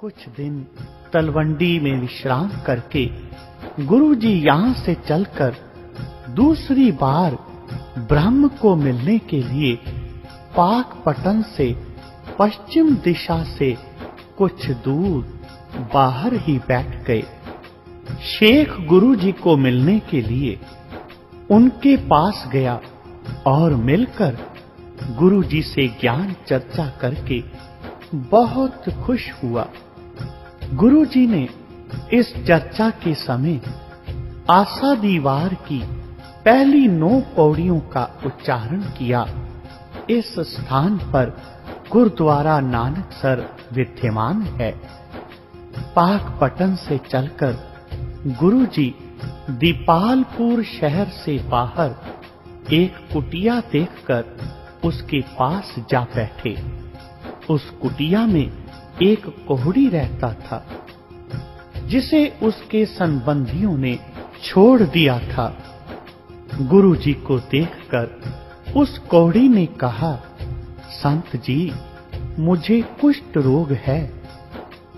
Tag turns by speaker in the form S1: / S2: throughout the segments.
S1: कुछ दिन तलवंडी में विश्राम करके गुरुजी यहाँ से चलकर दूसरी बार ब्रह्म को मिलने के लिए पाकपटन से पश्चिम दिशा से कुछ दूर बाहर ही बैठ गए। शेख गुरुजी को मिलने के लिए उनके पास गया और मिलकर गुरुजी से ज्ञान चर्चा करके बहुत खुश हुआ। गुरुजी ने इस चर्चा के समय आशा दीवार की पहली 9 पौड़ियों का उच्चारण किया। इस स्थान पर गुरुद्वारा नानकसर विद्यमान है। पाकपटन से चलकर गुरुजी दीपालपुर शहर से बाहर एक कुटिया देखकर उसके पास जा बैठे। उस कुटिया में एक कोहड़ी रहता था जिसे उसके संबंधियों ने छोड़ दिया था। गुरुजी को देखकर उस कोहड़ी ने कहा, संत जी, मुझे कुष्ठ रोग है,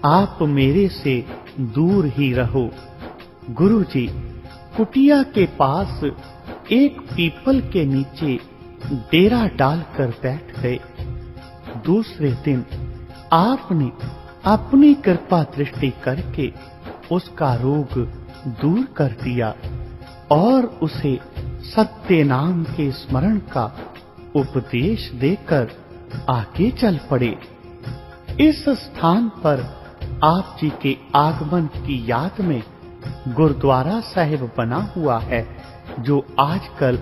S1: आप मेरे से दूर ही रहो। गुरुजी कुटिया के पास एक पीपल के नीचे डेरा डालकर बैठ गए। दूसरे दिन आपने अपनी कृपा दृष्टि करके उसका रोग दूर कर दिया और उसे सत्य नाम के स्मरण का उपदेश देकर आगे चल पड़े। इस स्थान पर आप जी के आगमन की याद में गुरुद्वारा साहिब बना हुआ है, जो आजकल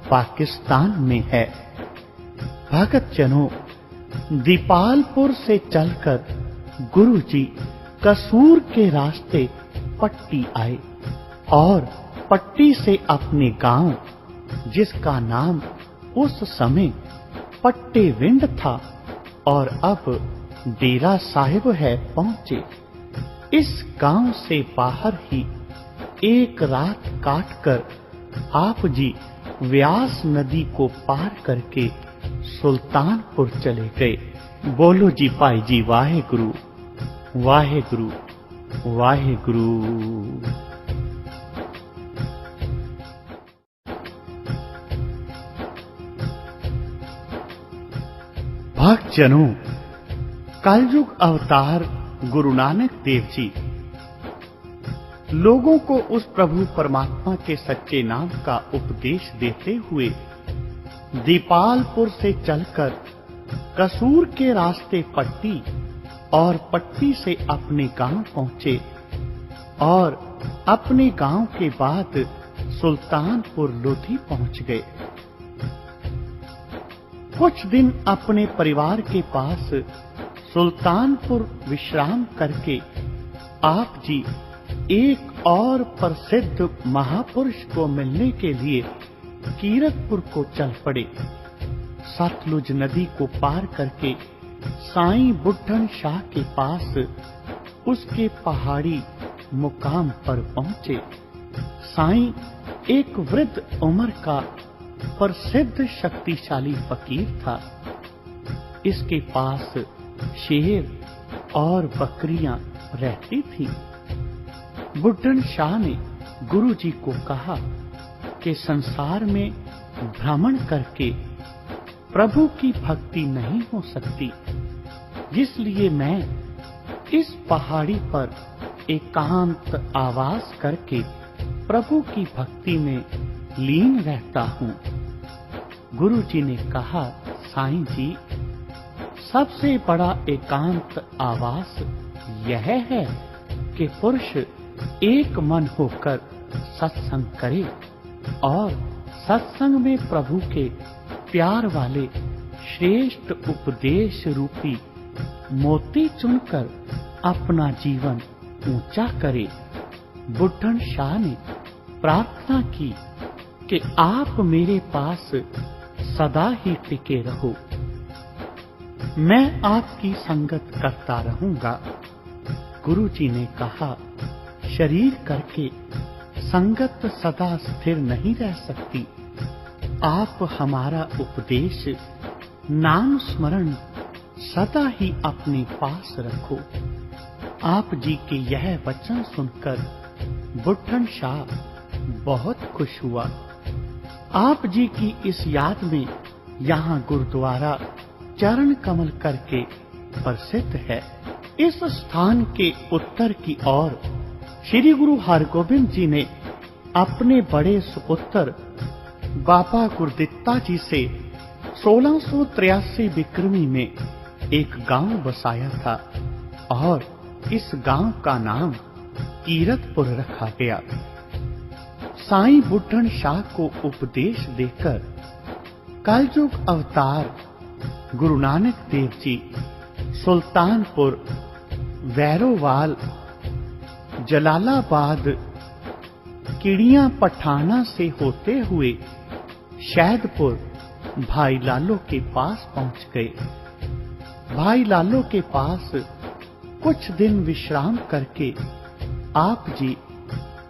S1: पाकिस्तान में है। भगत जनों, दीपालपुर से चलकर गुरुजी कसूर के रास्ते पट्टी आए और पट्टी से अपने गांव, जिसका नाम उस समय पट्टेविंड था और अब डेरा साहिब है, पहुंचे। इस गांव से बाहर ही एक रात काटकर आप जी व्यास नदी को पार करके सुल्तानपुर चले गए। बोलो जी भाई जी, वाहेगुरु वाहेगुरु वाहेगुरु। भक्त जनों, कलयुग अवतार गुरु नानक देव जी लोगों को उस प्रभु परमात्मा के सच्चे नाम का उपदेश देते हुए दीपालपुर से चलकर कसूर के रास्ते पट्टी और पट्टी से अपने गांव पहुंचे और अपने गांव के बाद सुल्तानपुर लोधी पहुंच गए। कुछ दिन अपने परिवार के पास सुल्तानपुर विश्राम करके आप जी एक और प्रसिद्ध महापुरुष को मिलने के लिए कीरतपुर को चल पड़े। सतलुज नदी को पार करके साईं बुड्ढन शाह के पास उसके पहाड़ी मुकाम पर पहुंचे। साईं एक वृद्ध उम्र का प्रसिद्ध शक्तिशाली फकीर था। इसके पास शेर और बकरियां रहती थीं। बुड्ढन शाह ने गुरुजी को कहा कि संसार में भ्रमण करके प्रभु की भक्ति नहीं हो सकती, इसलिए मैं इस पहाड़ी पर एकांत आवास करके प्रभु की भक्ति में लीन रहता हूँ। गुरुजी ने कहा, साईं जी, सबसे बड़ा एकांत आवास यह है कि पुरुष एक मन होकर सत्संग करे और सत्संग में प्रभु के प्यार वाले श्रेष्ठ उपदेश रूपी मोती चुनकर अपना जीवन ऊंचा करे। बुड्ढन शाह ने प्रार्थना की कि आप मेरे पास सदा ही टिके रहो, मैं आपकी संगत करता रहूंगा। गुरुजी ने कहा, शरीर करके संगत सदा स्थिर नहीं रह सकती। आप हमारा उपदेश नाम स्मरण सदा ही अपने पास रखो। आप जी के यह वचन सुनकर बुट्ठन शाह बहुत खुश हुआ। आप जी की इस याद में यहाँ गुरुद्वारा चरण कमल करके प्रसिद्ध है। इस स्थान के उत्तर की ओर श्री गुरु हरगोबिंद जी ने अपने बड़े सुपुत्र बाबा गुरदित्ता जी से 1683 विक्रमी में एक गांव बसाया था और इस गांव का नाम कीरतपुर रखा गया। साईं बुट्ठन शाह को उपदेश देकर कलयुग अवतार गुरु नानक देव जी सुल्तानपुर, वैरोवाल, जलालाबाद, किड़िया पठाना से होते हुए शैदपुर भाई लालो के पास पहुंच गए। भाई लालो के पास कुछ दिन विश्राम करके आप जी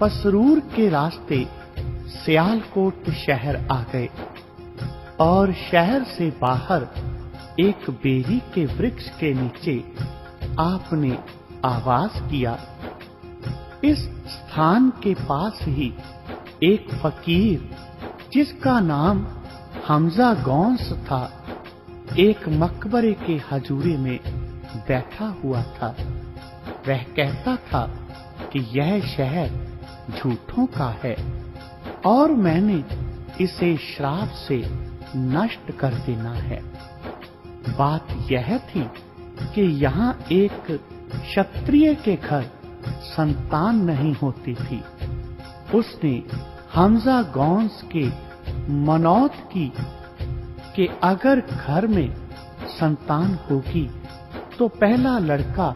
S1: पसरूर के रास्ते सियालकोट शहर आ गए और शहर से बाहर एक बेरी के वृक्ष के नीचे आपने आवास किया। इस स्थान के पास ही एक फकीर जिसका नाम हमजा गौस था, एक मकबरे के हजूरे में बैठा हुआ था। वह कहता था कि यह शहर झूठों का है और मैंने इसे श्राप से नष्ट कर देना है। बात यह थी कि यहाँ एक क्षत्रिय के घर संतान नहीं होती थी। उसने हमजा गौस के मनौत की कि अगर घर में संतान होगी तो पहला लड़का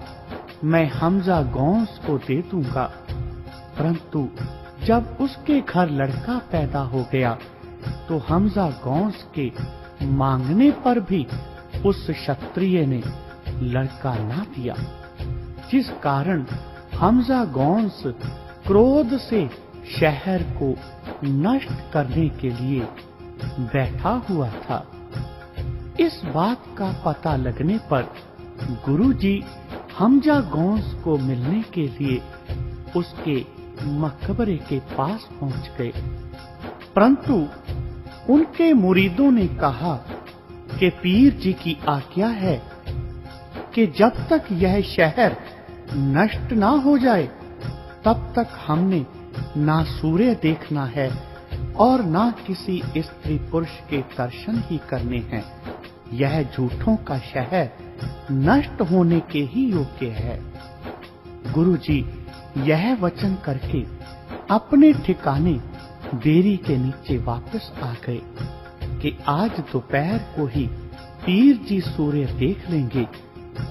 S1: मैं हमजा गौस को दे दूंगा। परंतु जब उसके घर लड़का पैदा हो गया तो हमजा गौस के मांगने पर भी उस क्षत्रिय ने लड़का ना दिया, जिस कारण हमजा गौस क्रोध से शहर को नष्ट करने के लिए बैठा हुआ था। इस बात का पता लगने पर गुरुजी हमजा गौस को मिलने के लिए उसके मकबरे के पास पहुंच गए। परंतु उनके मुरीदों ने कहा कि पीर जी की आज्ञा है कि जब तक यह शहर नष्ट ना हो जाए तब तक हमने ना सूर्य देखना है और ना किसी स्त्री पुरुष के दर्शन ही करने हैं। यह झूठों का शहर नष्ट होने के ही योग्य है। गुरुजी यह वचन करके अपने ठिकाने बेरी के नीचे वापस आ गए कि आज दोपहर को ही पीर जी सूर्य देख लेंगे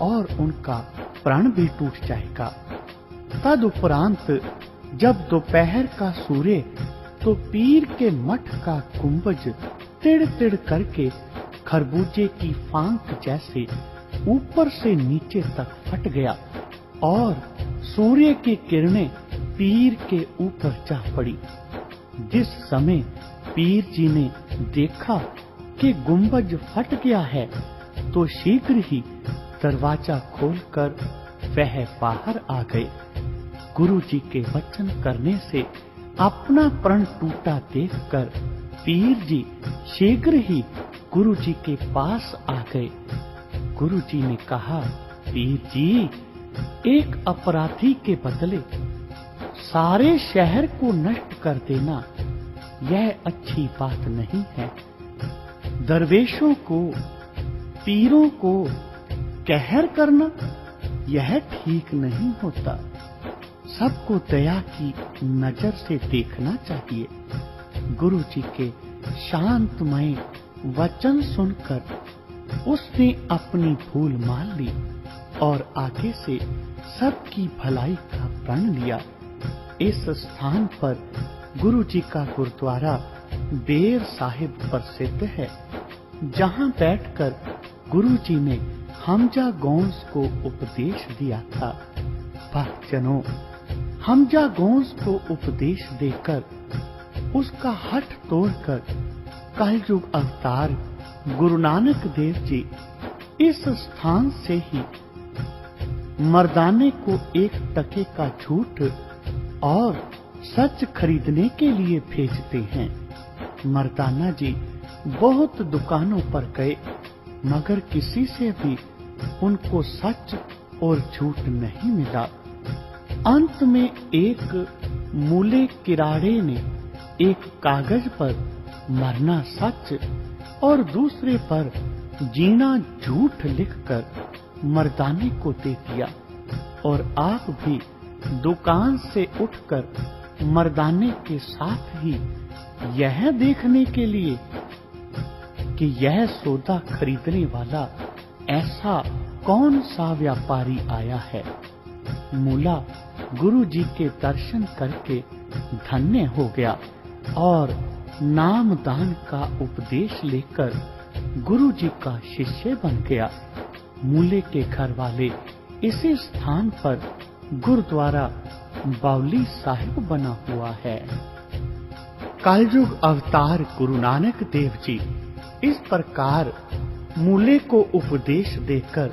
S1: और उनका प्राण भी टूट जाएगा। तदुपरांत जब दोपहर का सूर्य तो पीर के मठ का गुंबज तिड़ तिड़ करके खरबूजे की फांक जैसे ऊपर से नीचे तक फट गया और सूर्य की किरणें पीर के ऊपर जा पड़ी। जिस समय पीर जी ने देखा कि गुंबज फट गया है तो शीघ्र ही दरवाजा खोलकर वह बाहर आ गए। गुरु जी के वचन करने से अपना प्रण टूटा देखकर पीर जी शीघ्र ही गुरु जी के पास आ गए। गुरु जी ने कहा, पीर जी, एक अपराधी के बदले सारे शहर को नष्ट कर देना यह अच्छी बात नहीं है। दरवेशों को, पीरों को कहर करना यह ठीक नहीं होता। सबको दया की नजर से देखना चाहिए। गुरु जी के शांतमय वचन सुनकर उसने अपनी भूल मान ली और आगे से सबकी भलाई का प्रण लिया। इस स्थान पर गुरु जी का गुरुद्वारा बेर साहिब प्रसिद्ध है, जहाँ बैठकर गुरु जी ने हमजा गौस को उपदेश दिया था। भक्तजनों, हमजा गौस को उपदेश देकर उसका हठ तोड़कर कलयुग अवतार गुरु नानक देव जी इस स्थान से ही मर्दाने को 1 टके का झूठ और सच खरीदने के लिए भेजते हैं। मर्दाना जी बहुत दुकानों पर गए, मगर किसी से भी उनको सच और झूठ नहीं मिला। अंत में एक मूले किराड़े ने एक कागज पर मरना सच और दूसरे पर जीना झूठ लिखकर मर्दाने को दे दिया, और आप भी दुकान से उठकर मर्दाने के साथ ही यह देखने के लिए कि यह सौदा खरीदने वाला ऐसा कौन सा व्यापारी आया है। मूला गुरु जी के दर्शन करके धन्य हो गया और नाम दान का उपदेश लेकर गुरु जी का शिष्य बन गया। मूले के घर वाले इसी स्थान पर गुरुद्वारा बावली साहिब बना हुआ है। कलयुग अवतार गुरु नानक देव जी इस प्रकार मूले को उपदेश देकर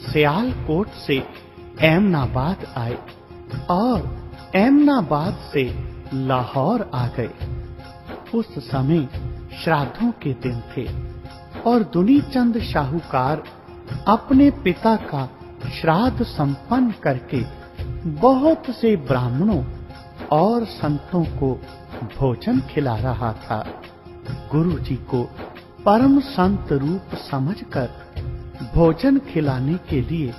S1: सियालकोट से एमनाबाद आए और एमनाबाद से लाहौर आ गए। उस समय श्राद्धों के दिन थे और दुनीचंद शाहूकार अपने पिता का श्राद्ध संपन्न करके बहुत से ब्राह्मणों और संतों को भोजन खिला रहा था। गुरु जी को परम संत रूप समझकर भोजन खिलाने के लिए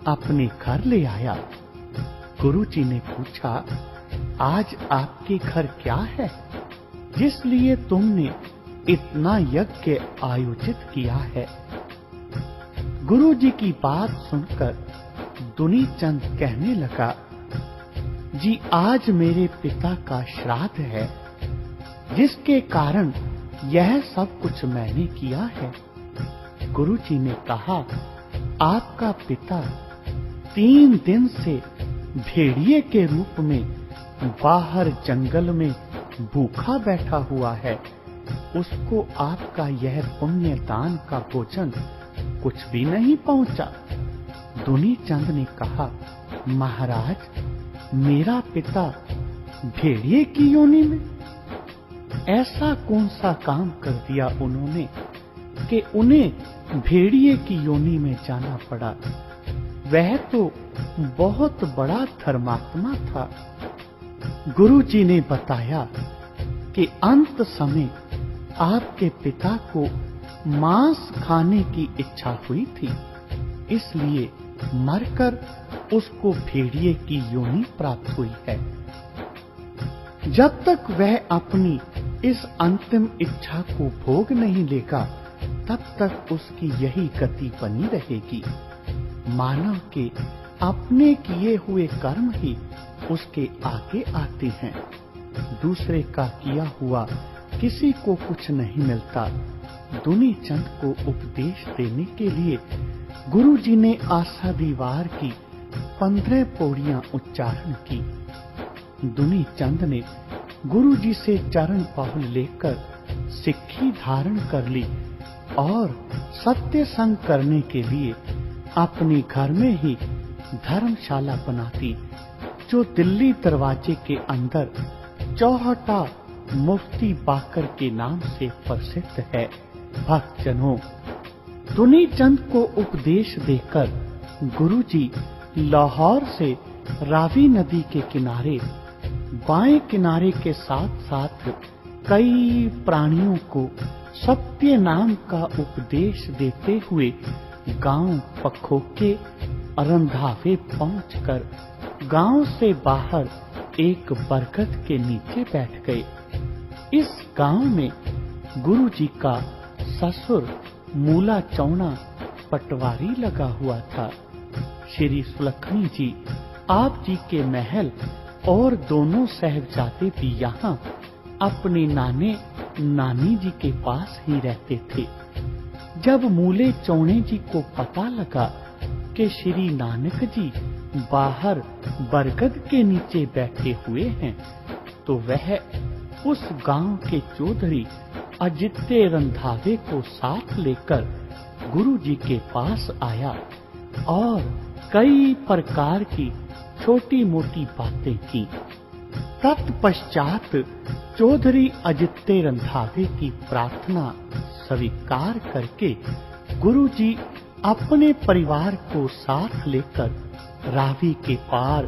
S1: अपने घर ले आया। गुरु जी ने पूछा, आज आपके घर क्या है जिसलिए तुमने इतना यज्ञ आयोजित किया है। गुरु जी की बात सुनकर दुनीचंद कहने लगा, जी आज मेरे पिता का श्राद्ध है, जिसके कारण यह सब कुछ मैंने किया है। गुरु जी ने कहा, आपका पिता 3 दिन से भेड़िए के रूप में बाहर जंगल में भूखा बैठा हुआ है, उसको आपका यह पुण्य दान का भोजन कुछ भी नहीं पहुंचा। दुनीचंद ने कहा, महाराज मेरा पिता भेड़िए की योनि में, ऐसा कौन सा काम कर दिया उन्होंने कि उन्हें भेड़िए की योनि में जाना पड़ा। वह तो बहुत बड़ा धर्मात्मा था। गुरु जी ने बताया कि अंत समय आपके पिता को मांस खाने की इच्छा हुई थी, इसलिए मरकर उसको भेड़िए की योनि प्राप्त हुई है। जब तक वह अपनी इस अंतिम इच्छा को भोग नहीं लेगा, तब तक उसकी यही गति बनी रहेगी। मानव के अपने किए हुए कर्म ही उसके आगे आते हैं। दूसरे का किया हुआ किसी को कुछ नहीं मिलता। दुनीचंद को उपदेश देने के लिए गुरु जी ने आषाढ़ीवार की 15 पौड़ियां उच्चारण की। दुनीचंद ने गुरु जी से चरण पहुल लेकर सिक्खी धारण कर ली और सत्य संग करने के लिए अपने घर में ही धर्मशाला बना दी, जो दिल्ली दरवाजे के अंदर चौहटा मुफ्ती बाकर के नाम से प्रसिद्ध है। भक्तजनों, दुनीचंद को उपदेश देकर गुरुजी लाहौर से रावी नदी के किनारे बाएं किनारे के साथ साथ कई प्राणियों को सत्य नाम का उपदेश देते हुए गांव पखोके रंधावे पहुंचकर गांव से बाहर एक बरगद के नीचे बैठ गए। इस गांव में गुरु जी का ससुर मूला चौना पटवारी लगा हुआ था। श्री सुलखनी जी आप जी के महल और दोनों साहिबजादे भी यहाँ अपने नाने नानी जी के पास ही रहते थे। जब मूले चौने जी को पता लगा कि श्री नानक जी बाहर बरगद के नीचे बैठे हुए हैं, तो वह उस गांव के चौधरी अजित्य रंधावे को साथ लेकर गुरु जी के पास आया और कई प्रकार की छोटी मोटी बातें की। तत्पश्चात चौधरी अजित्य रंधावे की प्रार्थना स्वीकार करके गुरुजी अपने परिवार को साथ लेकर रावी के पार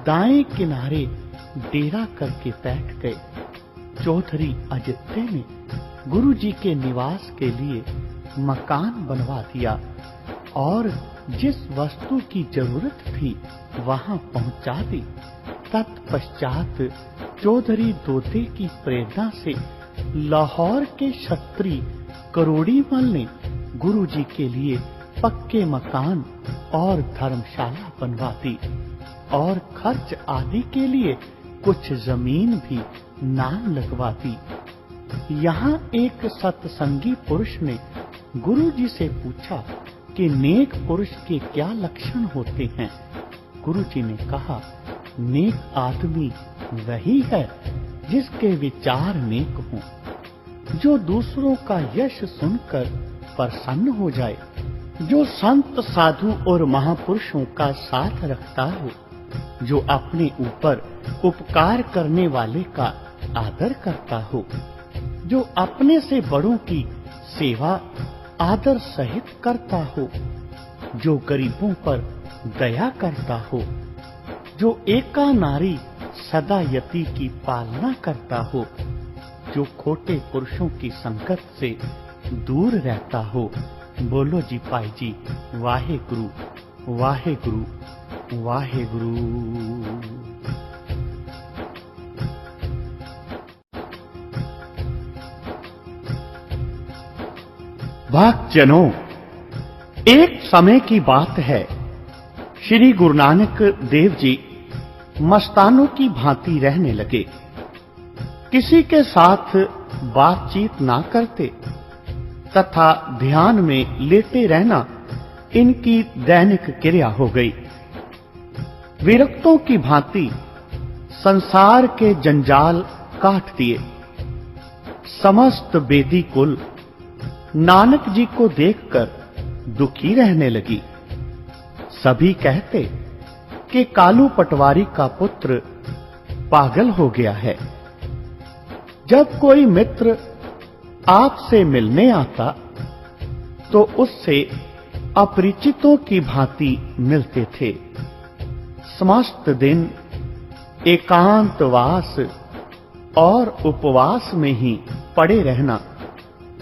S1: दाएं किनारे डेरा करके बैठ गए। चौधरी अजित्य ने गुरुजी के निवास के लिए मकान बनवा दिया और जिस वस्तु की जरूरत थी वहां पहुंचा दी। तत्पश्चात चौधरी दोते की प्रेरणा से लाहौर के क्षत्रिय करोड़ीमल ने गुरुजी के लिए पक्के मकान और धर्मशाला बनवा दी और खर्च आदि के लिए कुछ जमीन भी नाम लगवा दी। यहाँ एक सत्संगी पुरुष ने गुरुजी से पूछा कि नेक पुरुष के क्या लक्षण होते हैं। गुरुजी ने कहा, नेक आदमी वही है जिसके विचार नेक हों, जो दूसरों का यश सुनकर प्रसन्न हो जाए, जो संत साधु और महापुरुषों का साथ रखता हो, जो अपने ऊपर उपकार करने वाले का आदर करता हो, जो अपने से बड़ों की सेवा आदर सहित करता हो, जो गरीबों पर दया करता हो, जो एका नारी सदा यति की पालना करता हो, जो खोटे पुरुषों की संगत से दूर रहता हो। बोलो जी पाई जी, वाहे गुरु वाहे गुरु वाहे गुरु। भक्तजनों, एक समय की बात है, श्री गुरु नानक देव जी मस्तानों की भांति रहने लगे। किसी के साथ बातचीत ना करते तथा ध्यान में लेटे रहना इनकी दैनिक क्रिया हो गई। विरक्तों की भांति संसार के जंजाल काट दिए। समस्त बेदी कुल नानक जी को देखकर दुखी रहने लगी। सभी कहते कि कालू पटवारी का पुत्र पागल हो गया है। जब कोई मित्र आपसे मिलने आता तो उससे अपरिचितों की भांति मिलते थे। समस्त दिन एकांतवास और उपवास में ही पड़े रहना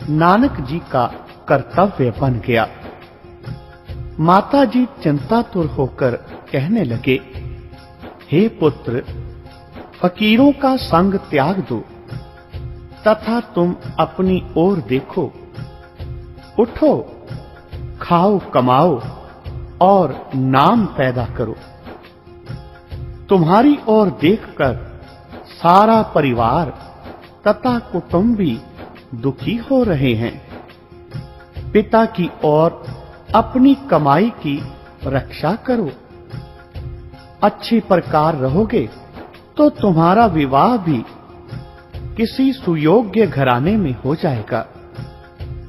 S1: नानक जी का कर्तव्य बन गया। माता जी चिंतातुर होकर कहने लगे, हे पुत्र, फकीरों का संग त्याग दो तथा तुम अपनी ओर देखो। उठो, खाओ, कमाओ और नाम पैदा करो। तुम्हारी ओर देखकर सारा परिवार तथा कुटुंबी दुखी हो रहे हैं। पिता की ओर अपनी कमाई की रक्षा करो। अच्छी प्रकार रहोगे तो तुम्हारा विवाह भी किसी सुयोग्य घराने में हो जाएगा,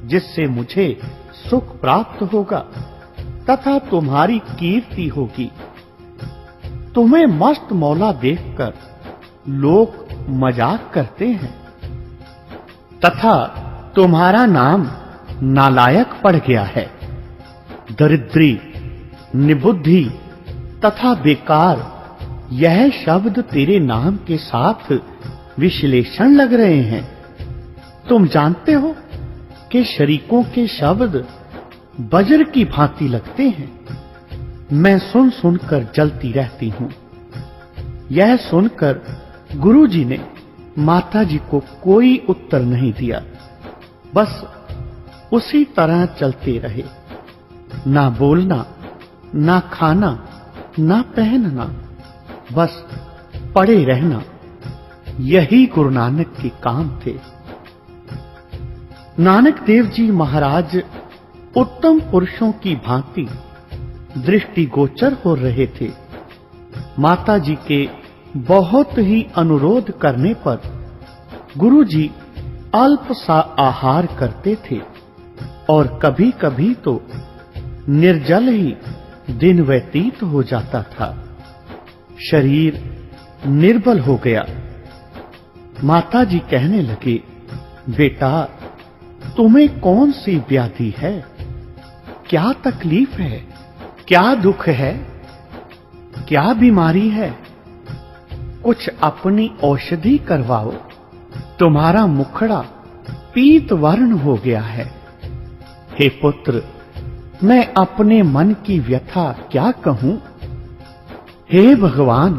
S1: जिससे मुझे सुख प्राप्त होगा तथा तुम्हारी कीर्ति होगी। तुम्हें मस्त मौला देखकर लोग मजाक करते हैं तथा तुम्हारा नाम नालायक पड़ गया है। दरिद्री, निबुद्धि तथा बेकार, यह शब्द तेरे नाम के साथ विश्लेषण लग रहे हैं। तुम जानते हो कि शरीकों के शब्द वज्र की भांति लगते हैं। मैं सुन सुनकर जलती रहती हूं। यह सुनकर गुरुजी ने माता जी को कोई उत्तर नहीं दिया, बस उसी तरह चलते रहे। ना बोलना, ना खाना, ना पहनना, बस पड़े रहना, यही गुरु नानक के काम थे। नानक देव जी महाराज उत्तम पुरुषों की भांति दृष्टिगोचर हो रहे थे। माता जी के बहुत ही अनुरोध करने पर गुरुजी अल्प सा आहार करते थे और कभी-कभी तो निर्जल ही दिन व्यतीत हो जाता था। शरीर निर्बल हो गया। माताजी कहने लगे, बेटा, तुम्हें कौन सी व्याधि है? क्या तकलीफ है? क्या दुख है? क्या बीमारी है? कुछ अपनी औषधि करवाओ। तुम्हारा मुखड़ा पीत वर्ण हो गया है। हे पुत्र, मैं अपने मन की व्यथा क्या कहूं? हे भगवान,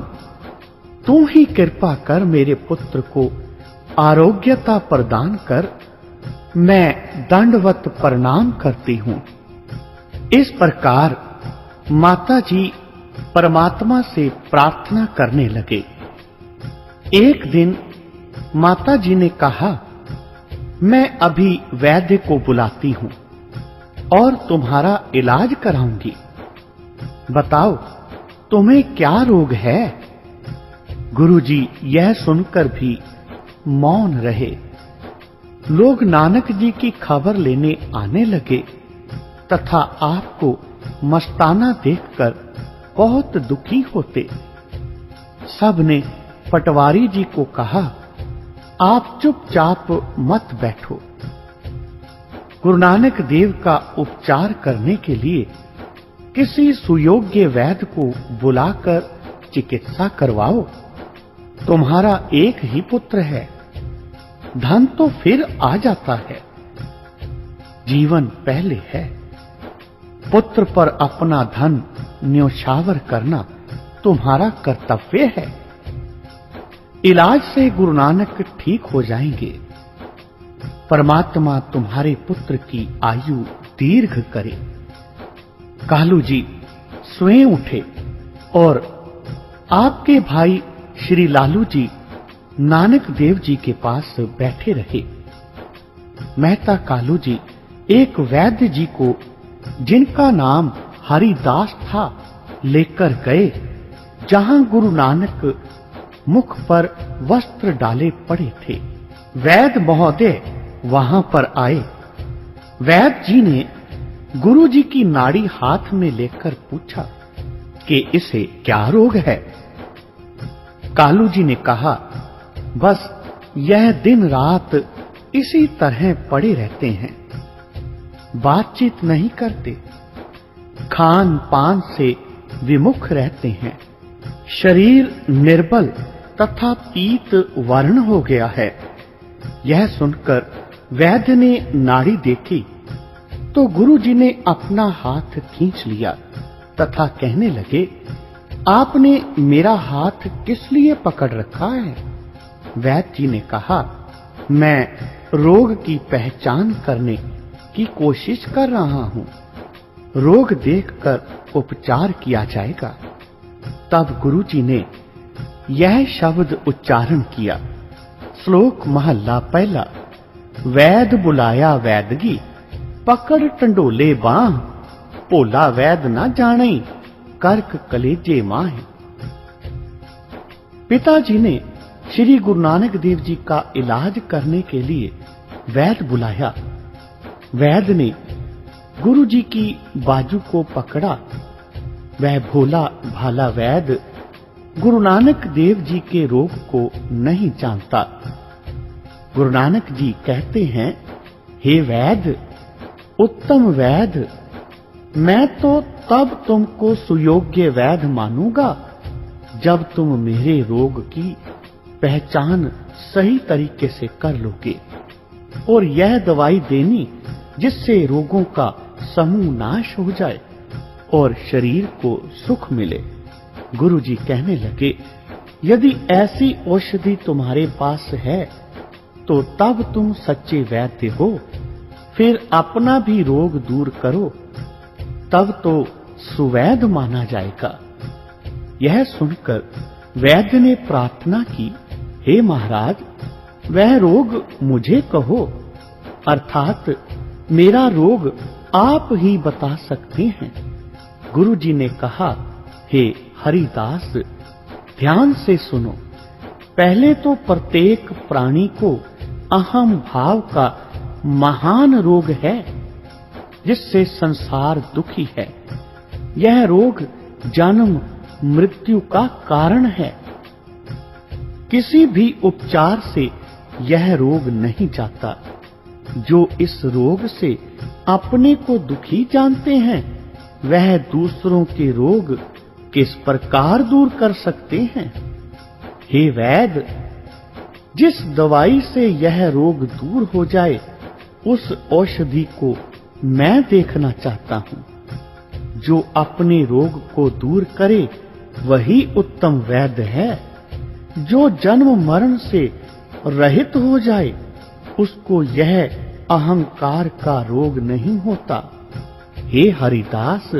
S1: तू ही कृपा कर मेरे पुत्र को आरोग्यता प्रदान कर। मैं दंडवत प्रणाम करती हूं। इस प्रकार माताजी परमात्मा से प्रार्थना करने लगे। एक दिन माताजी ने कहा, मैं अभी वैद्य को बुलाती हूं और तुम्हारा इलाज कराऊंगी। बताओ, तुम्हें क्या रोग है? गुरुजी यह सुनकर भी मौन रहे। लोग नानक जी की खबर लेने आने लगे तथा आपको मस्ताना देखकर बहुत दुखी होते। सबने पटवारी जी को कहा, आप चुपचाप मत बैठो। गुरु नानक देव का उपचार करने के लिए किसी सुयोग्य वैद्य को बुलाकर चिकित्सा करवाओ। तुम्हारा एक ही पुत्र है, धन तो फिर आ जाता है। जीवन पहले है। पुत्र पर अपना धन न्योछावर करना तुम्हारा कर्तव्य है। इलाज से गुरु नानक ठीक हो जाएंगे। परमात्मा तुम्हारे पुत्र की आयु दीर्घ करे। कालू जी स्वयं उठे और आपके भाई श्री लालू जी नानक देव जी के पास बैठे रहे। मेहता कालू जी एक वैद्य जी को, जिनका नाम हरिदास था, लेकर गए, जहां गुरु नानक मुख पर वस्त्र डाले पड़े थे। वैद्य महोदय वहां पर आए। वैद्य जी ने गुरु जी की नाड़ी हाथ में लेकर पूछा कि इसे क्या रोग है? कालू जी ने कहा, बस यह दिन रात इसी तरह पड़े रहते हैं, बातचीत नहीं करते, खान पान से विमुख रहते हैं, शरीर निर्बल तथा पीत वर्ण हो गया है। यह सुनकर वैद्य ने नाड़ी देखी तो गुरु जी ने अपना हाथ खींच लिया तथा कहने लगे, आपने मेरा हाथ किस लिए पकड़ रखा है? वैद्य जी ने कहा, मैं रोग की पहचान करने की कोशिश कर रहा हूं। रोग देखकर उपचार किया जाएगा। तब गुरु जी ने यह शब्द उच्चारण किया। श्लोक महला पहला। वैद बुलाया वैदगी, पकड़ टंडोले बाह, भोला वैद ना जाने, कर्क कलेजे माहे। पिताजी ने श्री गुरु नानक देव जी का इलाज करने के लिए वैद्य बुलाया। वैद्य ने गुरु जी की बाजू को पकड़ा। वह भोला भाला वैद्य गुरु नानक देव जी के रोग को नहीं जानता। गुरु नानक जी कहते हैं, हे वैद्य, उत्तम वैद्य, मैं तो तब तुमको सुयोग्य वैद्य मानूंगा जब तुम मेरे रोग की पहचान सही तरीके से कर लोगे और यह दवाई देनी जिससे रोगों का समूह नाश हो जाए और शरीर को सुख मिले। गुरु जी कहने लगे, यदि ऐसी औषधि तुम्हारे पास है तो तब तुम सच्चे वैद्य हो। फिर अपना भी रोग दूर करो, तब तो सुवैद्य माना जाएगा। यह सुनकर वैद्य ने प्रार्थना की, हे महाराज, वह रोग मुझे कहो, अर्थात मेरा रोग आप ही बता सकते हैं। गुरु जी ने कहा, हे हरिदास, ध्यान से सुनो। पहले तो प्रत्येक प्राणी को अहम भाव का महान रोग है, जिससे संसार दुखी है। यह रोग जन्म मृत्यु का कारण है। किसी भी उपचार से यह रोग नहीं जाता। जो इस रोग से अपने को दुखी जानते हैं, वह दूसरों के रोग किस प्रकार दूर कर सकते हैं? हे वैद्य, जिस दवाई से यह रोग दूर हो जाए, उस औषधि को मैं देखना चाहता हूं। जो अपने रोग को दूर करे, वही उत्तम वैद्य है। जो जन्म मरण से रहित हो जाए, उसको यह अहंकार का रोग नहीं होता। हे हरिदास,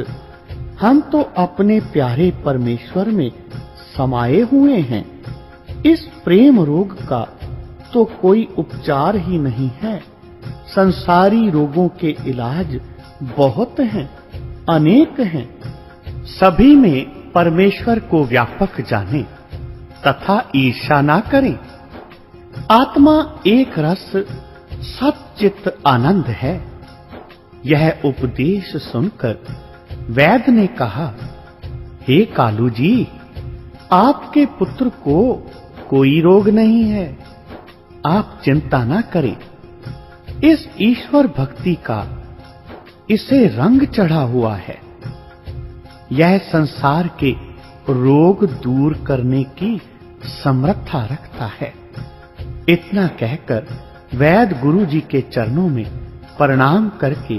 S1: हम तो अपने प्यारे परमेश्वर में समाये हुए हैं। इस प्रेम रोग का तो कोई उपचार ही नहीं है। संसारी रोगों के इलाज बहुत हैं, अनेक हैं। सभी में परमेश्वर को व्यापक जाने तथा ईर्ष्या ना करें। आत्मा एक रस सच्चित आनंद है। यह उपदेश सुनकर वैद्य ने कहा, हे कालू जी, आपके पुत्र को कोई रोग नहीं है। आप चिंता ना करें। इस ईश्वर भक्ति का इसे रंग चढ़ा हुआ है। यह संसार के रोग दूर करने की समर्था रखता है। इतना कहकर वैद्य गुरु जी के चरणों में प्रणाम करके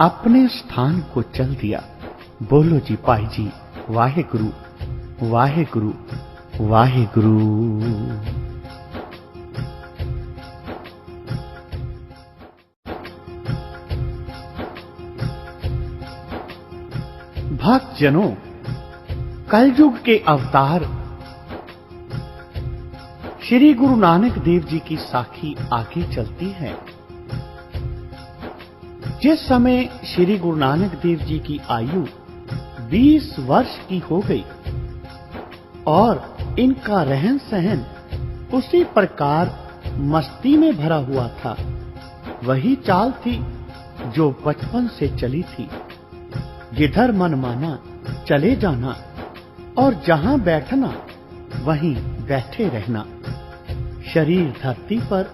S1: अपने स्थान को चल दिया। बोलो जी पाई जी, वाहे गुरु, वाहे गुरु, वाहे गुरु। भक्त जनों, कलयुग के अवतार श्री गुरु नानक देव जी की साखी आगे चलती है। जिस समय श्री गुरु नानक देव जी की आयु 20 वर्ष की हो गई और इनका रहन सहन उसी प्रकार मस्ती में भरा हुआ था, वही चाल थी जो बचपन से चली थी। जिधर मन माना चले जाना और जहां बैठना वहीं बैठे रहना। शरीर धरती पर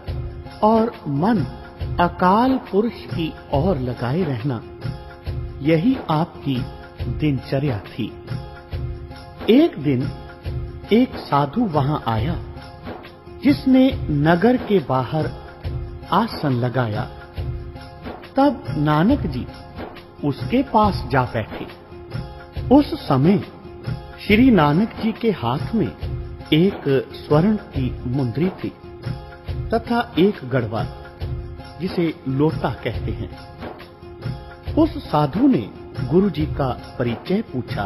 S1: और मन अकाल पुरुष की ओर लगाए रहना, यही आपकी दिनचर्या थी। एक दिन एक साधु वहां आया, जिसने नगर के बाहर आसन लगाया। तब नानक जी उसके पास जा बैठे। उस समय श्री नानक जी के हाथ में एक स्वर्ण की मुंदरी थी तथा एक गड़वा, जिसे लोटा कहते हैं। उस साधु ने गुरु जी का परिचय पूछा।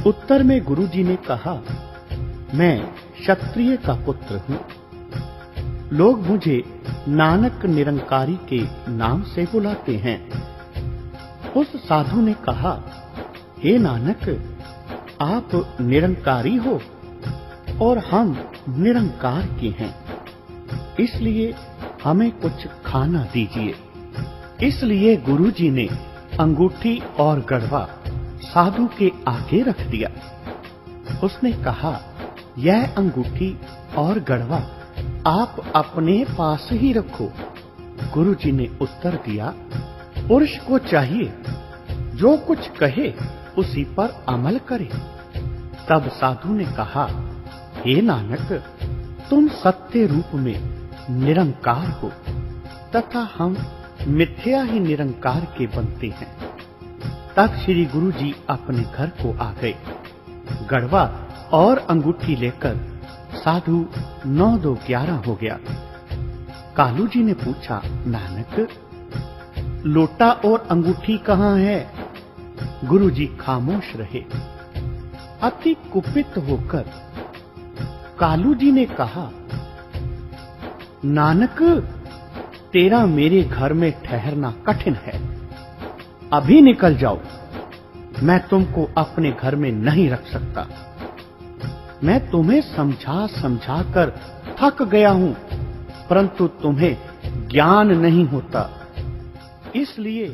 S1: उत्तर में गुरु जी ने कहा, मैं क्षत्रिय का पुत्र हूं। लोग मुझे नानक निरंकारी के नाम से बुलाते हैं। उस साधु ने कहा, हे नानक, आप निरंकारी हो और हम निरंकार के हैं, इसलिए हमें कुछ खाना दीजिए। इसलिए गुरुजी ने अंगूठी और गड़वा साधु के आगे रख दिया। उसने कहा, यह अंगूठी और गड़वा आप अपने पास ही रखो। गुरुजी ने उत्तर दिया, पुरुष को चाहिए जो कुछ कहे उसी पर अमल करे। तब साधु ने कहा, हे नानक, तुम सत्य रूप में निरंकार हो तथा हम मिथ्या ही निरंकार के बनते हैं। तब श्री गुरु जी अपने घर को आ गए। गड़वा और अंगूठी लेकर साधु 9-2-11 हो गया। कालू जी ने पूछा, नानक, लोटा और अंगूठी कहाँ है? गुरु जी खामोश रहे। अति कुपित होकर कालू जी ने कहा, नानक, तेरा मेरे घर में ठहरना कठिन है। अभी निकल जाओ। मैं तुमको अपने घर में नहीं रख सकता। मैं तुम्हें समझा समझा कर थक गया हूं, परंतु तुम्हें ज्ञान नहीं होता, इसलिए